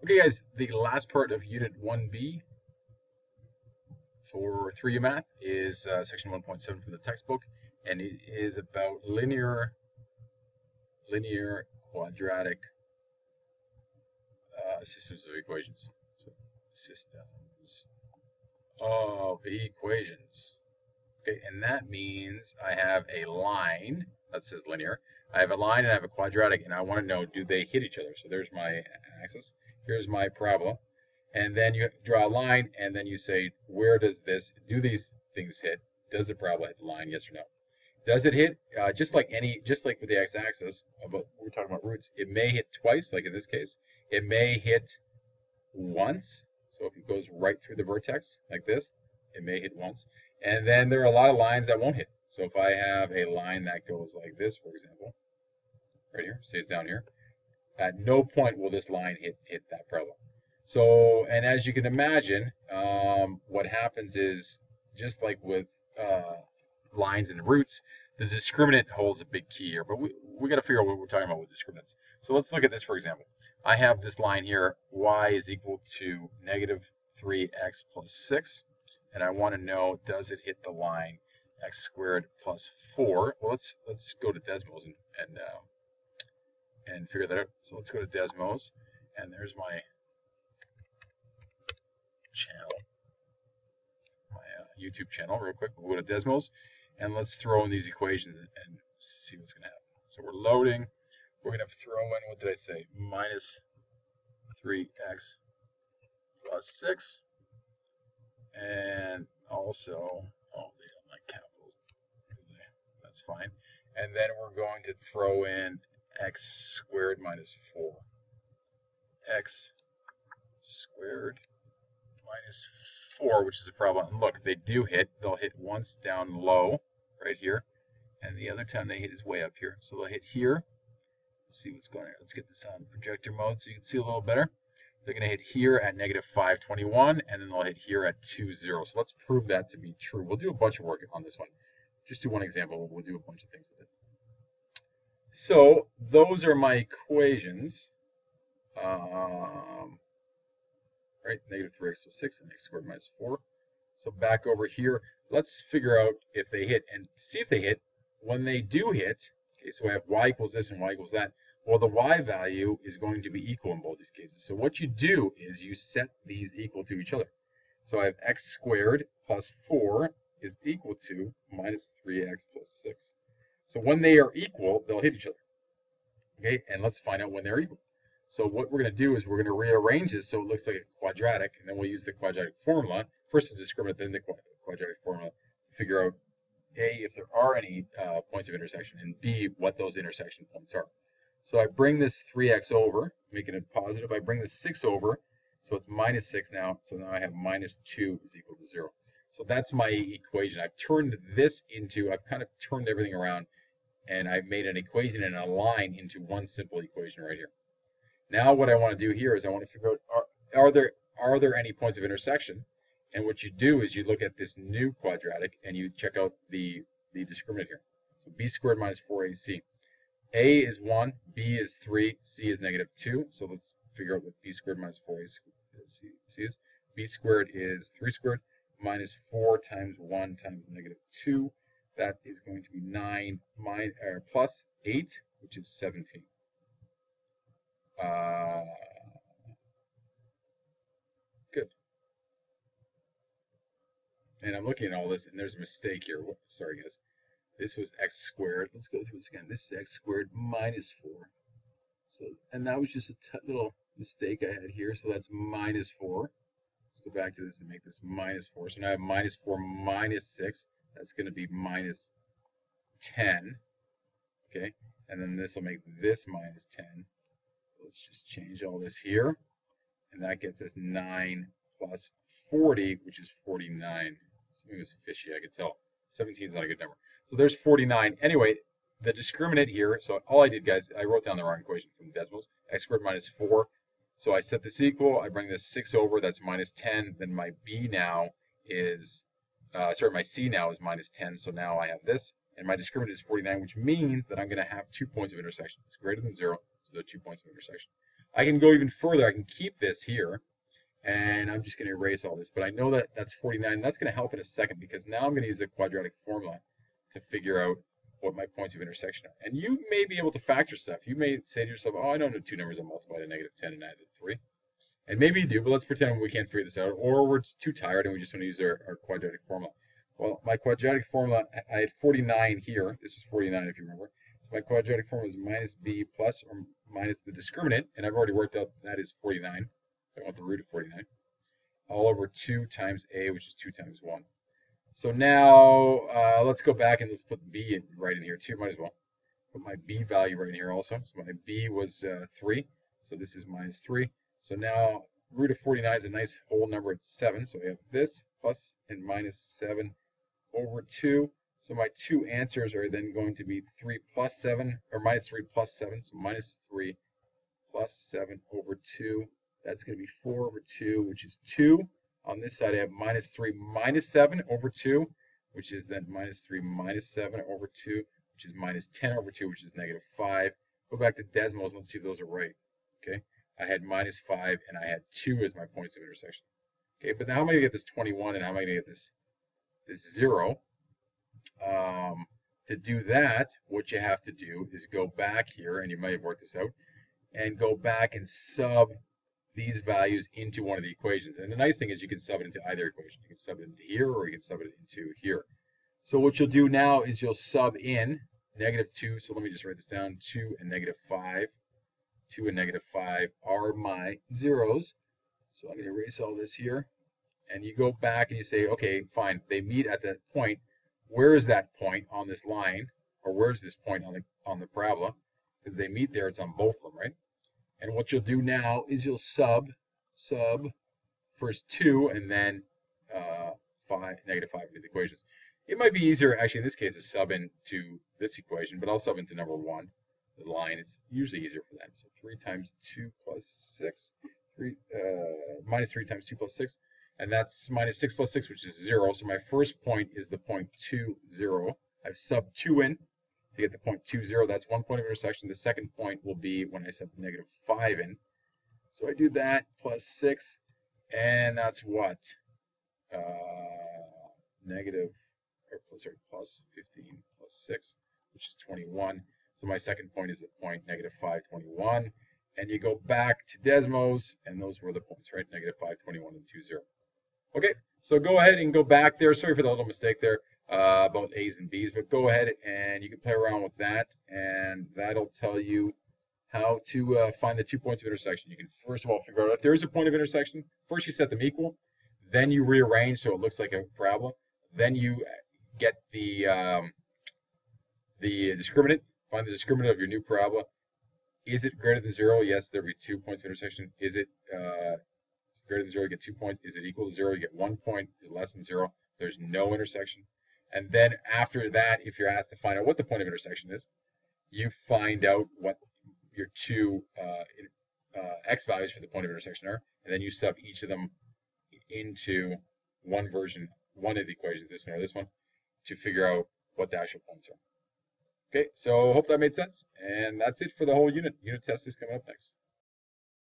Okay, guys, the last part of Unit 1B for 3U Math is Section 1.7 from the textbook, and it is about linear quadratic systems of equations. So, systems of equations. Okay, and that means I have a line that says linear. I have a line and I have a quadratic, and I want to know, do they hit each other? So there's my axis. Here's my parabola. And then you draw a line, and then you say, where does do these things hit? Does the parabola hit the line, yes or no? Does it hit, just like with the x-axis, but we're talking about roots, it may hit twice, like in this case. It may hit once. So if it goes right through the vertex, like this, it may hit once. And then there are a lot of lines that won't hit. So if I have a line that goes like this, for example, right here, stays down here, at no point will this line hit that parabola. So, and as you can imagine, what happens is, just like with lines and roots, the discriminant holds a big key here. But we got to figure out what we're talking about with discriminants. So let's look at this, for example. I have this line here, y is equal to negative 3x plus 6. And I want to know, does it hit the line x squared plus 4? Well, let's go to Desmos and figure that out. So let's go to Desmos, and there's my channel, my YouTube channel, real quick. We'll go to Desmos, and let's throw in these equations and see what's going to happen. So we're loading. We're going to throw in, what did I say? Minus 3x plus 6. And also, oh, they don't like capitals. That's fine. And then we're going to throw in x squared minus 4. X squared minus 4, which is a problem. And look, they do hit. They'll hit once down low, right here. And the other time they hit is way up here. So they'll hit here. Let's see what's going on. Let's get this on projector mode so you can see a little better. They're going to hit here at negative 521, and then they'll hit here at 20. So let's prove that to be true. We'll do a bunch of work on this one. Just do one example. We'll do a bunch of things with it. So those are my equations. Right, negative 3x plus 6 and x squared minus 4. So back over here, let's figure out if they hit and see if they hit. When they do hit, okay, so I have y equals this and y equals that. Well, the y value is going to be equal in both these cases. So what you do is you set these equal to each other. So I have x squared plus 4 is equal to minus 3x plus 6. So when they are equal, they'll hit each other. Okay, and let's find out when they're equal. So what we're going to do is we're going to rearrange this so it looks like a quadratic, and then we'll use the quadratic formula. First the discriminant, then the quadratic formula to figure out A, if there are any points of intersection, and B, what those intersection points are. So I bring this 3x over, making it positive. I bring this 6 over, so it's minus 6 now. So now I have minus 2 is equal to 0. So that's my equation. I've turned this into, I've kind of turned everything around, and I've made an equation and a line into one simple equation right here. Now what I want to do here is I want to figure out, are there any points of intersection? And what you do is you look at this new quadratic and you check out the discriminant here. So b squared minus 4ac. A is 1, B is 3, C is negative 2. So let's figure out what b squared minus 4ac is. B squared is 3 squared minus 4 times 1 times negative 2. That is going to be 9 plus 8, which is 17. Good. And I'm looking at all this, and there's a mistake here. Sorry, guys. This was x squared. Let's go through this again. This is x squared minus 4. So, and that was just a little mistake I had here. So that's minus 4. Let's go back to this and make this minus 4. So now I have minus 4 minus 6. That's going to be minus 10. Okay. And then this will make this minus 10. Let's just change all this here. And that gets us 9 plus 40, which is 49. Something was fishy, I could tell. 17 is not a good number. So there's 49. Anyway, the discriminant here, so all I did, guys, I wrote down the wrong equation from Desmos. X squared minus 4. So I set this equal. I bring this 6 over. That's minus 10. Then my B now is, my C now is minus 10. So now I have this. And my discriminant is 49, which means that I'm going to have 2 points of intersection. It's greater than 0. So there are 2 points of intersection. I can go even further. I can keep this here, and I'm just going to erase all this. But I know that that's 49. That's going to help in a second because now I'm going to use the quadratic formula to figure out what my points of intersection are. And you may be able to factor stuff. You may say to yourself, oh, I don't know two numbers that multiply to -10 and add to 3. And maybe you do, but let's pretend we can't figure this out, or we're too tired and we just want to use our quadratic formula. Well, my quadratic formula, I had 49 here. This was 49 if you remember. So my quadratic formula is minus b plus or minus the discriminant, and I've already worked out that is 49. I want the root of 49. All over 2 times a, which is 2 times 1. So now let's go back and let's put b right in here too. Might as well put my b value right in here also. So my b was 3. So this is minus 3. So now root of 49 is a nice whole number at 7. So we have this plus and minus 7 over 2. So my two answers are then going to be 3 plus 7, or minus 3 plus 7. So minus 3 plus 7 over 2. That's going to be 4 over 2, which is 2. On this side, I have minus 3 minus 7 over 2, which is then minus 3 minus 7 over 2, which is minus 10 over 2, which is -5. Go back to Desmos. Let's see if those are right. Okay. I had minus 5, and I had 2 as my points of intersection. Okay, but now how am I going to get this 21, and how am I going to get this 0? To do that, what you have to do is go back here, and you might have worked this out, and go back and sub these values into one of the equations. And the nice thing is you can sub it into either equation. You can sub it into here, or you can sub it into here. So what you'll do now is you'll sub in -2. So let me just write this down. 2 and -5. 2 and -5 are my zeros. So I'm going to erase all this here. And you go back and you say, okay, fine. They meet at that point. Where is that point on this line? Or where's this point on the parabola? Because they meet there. It's on both of them, right? And what you'll do now is you'll sub first 2 and then -5 into the equations. It might be easier, actually, in this case, to sub into this equation, but I'll sub into number 1. The line is usually easier for that. So 3 times 2 plus 6, minus 3 times 2 plus 6, and that's minus 6 plus 6, which is 0. So my first point is the point 2, 0. I've subbed 2 in to get the point 2, 0. That's one point of intersection. The second point will be when I sub -5 in. So I do that plus 6, and that's what? Plus 15 plus 6, which is 21. So my second point is the point -5, 21. And you go back to Desmos, and those were the points, right? -5, 21, and 2, 0. Okay, so go ahead and go back there. Sorry for the little mistake there about A's and B's, but go ahead and you can play around with that, and that'll tell you how to find the 2 points of intersection. You can first of all figure out if there is a point of intersection. First you set them equal, then you rearrange so it looks like a parabola. Then you get the discriminant. Find the discriminant of your new parabola. Is it greater than 0? Yes, there'll be 2 points of intersection. Is it greater than 0? You get 2 points. Is it equal to 0? You get 1 point. Is it less than 0? There's no intersection. And then after that, if you're asked to find out what the point of intersection is, you find out what your two x values for the point of intersection are, and then you sub each of them into one of the equations, this one or this one, to figure out what the actual points are. Okay, so hope that made sense, and that's it for the whole unit. Unit test is coming up next.